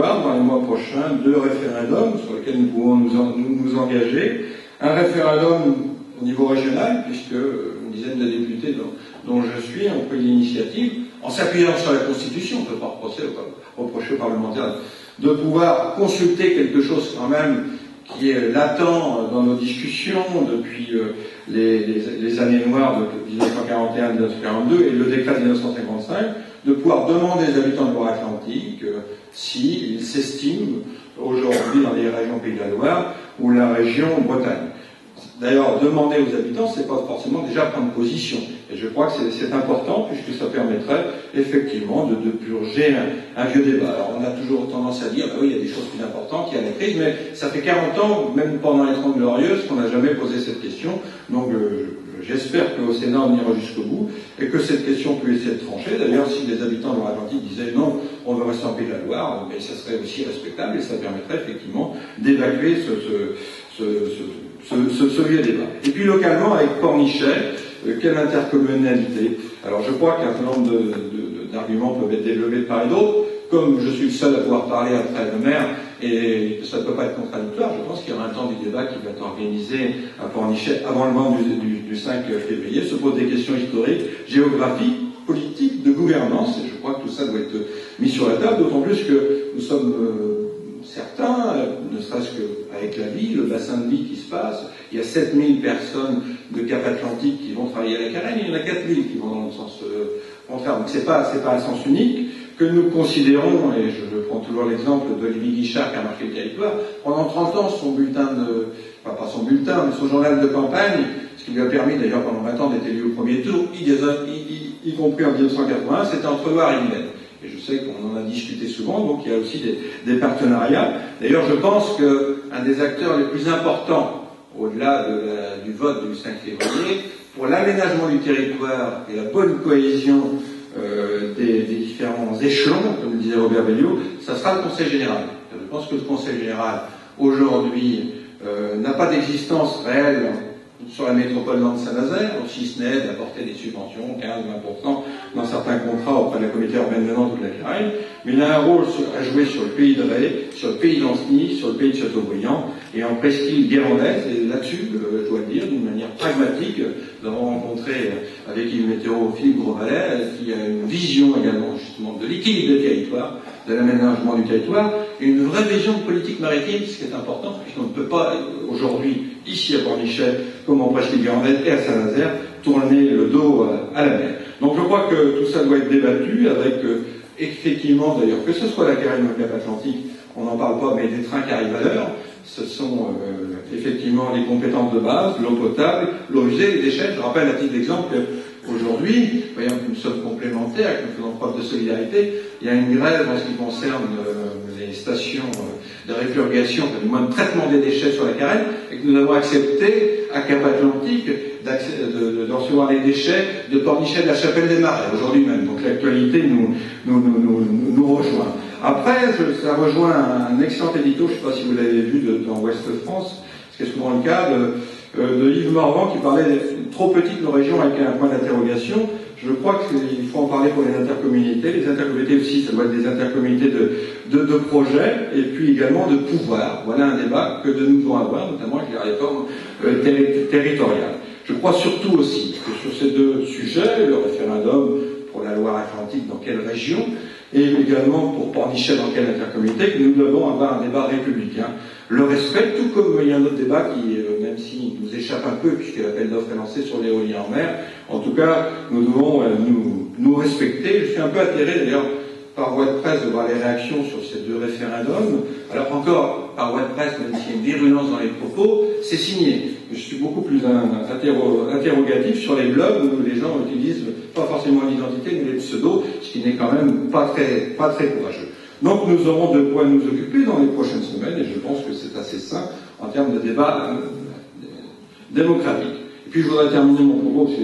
avoir dans les mois prochains 2 référendums sur lesquels nous pouvons nous engager. Un référendum au niveau régional, puisque une dizaine de députés dont je suis ont pris l'initiative, en s'appuyant sur la Constitution, on ne peut pas reprocher aux parlementaires de pouvoir consulter quelque chose quand même qui est latent dans nos discussions depuis les années noires de 1941-1942 et le décret de 1955, de pouvoir demander aux habitants de Loire-Atlantique s'ils s'estiment aujourd'hui dans les régions Pays de la Loire ou la région Bretagne. D'ailleurs, demander aux habitants, c'est pas forcément déjà prendre position. Et je crois que c'est important, puisque ça permettrait effectivement de purger un vieux débat. Alors, on a toujours tendance à dire, bah oui, il y a des choses plus importantes, il y a la crise, mais ça fait 40 ans, même pendant les 30 Glorieuses, qu'on n'a jamais posé cette question. Donc, j'espère qu'au Sénat, on ira jusqu'au bout, et que cette question puisse être tranchée. D'ailleurs, si les habitants de Loire-Atlantique disaient non, on veut rester en Pays de la Loire, mais ça serait aussi respectable, et ça permettrait effectivement d'évacuer ce vieux débat. Et puis localement, avec Pornichet, quelle intercommunalité? Alors je crois qu'un certain nombre d'arguments peuvent être développés de part et d'autre. Comme je suis le seul à pouvoir parler après le maire, et ça ne peut pas être contradictoire, je pense qu'il y aura un temps du débat qui va être organisé à Pornichet avant le mois du 5 février, se pose des questions historiques, géographiques, politiques, de gouvernance, et je crois que tout ça doit être mis sur la table, d'autant plus que nous sommes certains, ne serait-ce qu'avec la vie, le bassin de vie qui se passe, il y a 7000 personnes de Cap-Atlantique qui vont travailler à la Carène, il y en a 4000 qui vont dans le sens contraire. Donc c'est pas un sens unique que nous considérons, et je prends toujours l'exemple d'Olivier Guichard qui a marqué le territoire, pendant 30 ans son bulletin pas son bulletin, mais son journal de campagne, ce qui lui a permis d'ailleurs pendant 20 ans d'être élu au premier tour, y compris en 1981, c'était entre Loire et Yvette. Et je sais qu'on en a discuté souvent, donc il y a aussi des partenariats. D'ailleurs, je pense qu'un des acteurs les plus importants, au-delà du vote du 5 février, pour l'aménagement du territoire et la bonne cohésion des différents échelons, comme le disait Robert Belliot, ça sera le Conseil général. Je pense que le Conseil général, aujourd'hui, n'a pas d'existence réelle sur la métropole de Saint-Nazaire, si ce n'est d'apporter des subventions, 15-20% dans certains contrats auprès de la communauté urbaine de Nantes ou de la Carène, mais il a un rôle à jouer sur le pays de Ré, sur le pays d'Ancenis, sur le pays de Châteaubriand, et en presqu'île guérandaise, et là-dessus, je dois le dire, d'une manière pragmatique, nous avons rencontré avec Yves Météo Philippe Grosvalet, qui a une vision également justement de l'équilibre des territoires, de l'aménagement du territoire, et une vraie vision de politique maritime, ce qui est important, puisqu'on ne peut pas aujourd'hui, ici à Pornichet, comme en Presqu'île-Guérandaise et à Saint-Nazaire, tourner le dos à la mer. Donc je crois que tout ça doit être débattu avec, effectivement d'ailleurs, que ce soit la Carène ou le Cap-Atlantique, on n'en parle pas, mais des trains qui arrivent à l'heure, ce sont effectivement les compétences de base, l'eau potable, l'eau usée, les déchets. Je rappelle à titre d'exemple qu'aujourd'hui, voyons que nous sommes complémentaires, que nous faisons preuve de solidarité, il y a une grève en ce qui concerne les stations de répurgation, du moins de traitement des déchets sur la Carène, et que nous avons accepté à Cap-Atlantique de recevoir les déchets de Pornichet de la Chapelle des Marais, aujourd'hui même. Donc l'actualité nous rejoint. Après, ça rejoint un excellent édito, je ne sais pas si vous l'avez vu dans Ouest France, ce qui est souvent le cas, de Yves Morvan qui parlait trop petites nos régions avec un point d'interrogation. Je crois qu'il faut en parler pour les intercommunautés. Les intercommunautés aussi, ça doit être des intercommunautés de projets et puis également de pouvoir. Voilà un débat que nous devons avoir, notamment avec les réformes territoriales. Je crois surtout aussi que sur ces deux sujets, le référendum pour la Loire-Atlantique dans quelle région, et également pour Pornichet dans quelle intercommunauté, que nous devons avoir un débat républicain. Le respect, tout comme il y a un autre débat qui, même s'il nous échappe un peu, puisque l'appel d'offres est lancé sur l'éolien en mer, en tout cas, nous devons nous respecter. Je suis un peu atterré d'ailleurs par voie de presse de voir les réactions sur ces deux référendums. Alors encore, par voie de presse, même s'il y a une virulence dans les propos, c'est signé. Je suis beaucoup plus interrogatif sur les blogs où les gens utilisent pas forcément l'identité, mais les pseudos, ce qui n'est quand même pas très courageux. Donc nous aurons de quoi nous occuper dans les prochaines semaines, et je pense que c'est assez sain en termes de débat démocratique. Et puis je voudrais terminer mon propos, parce que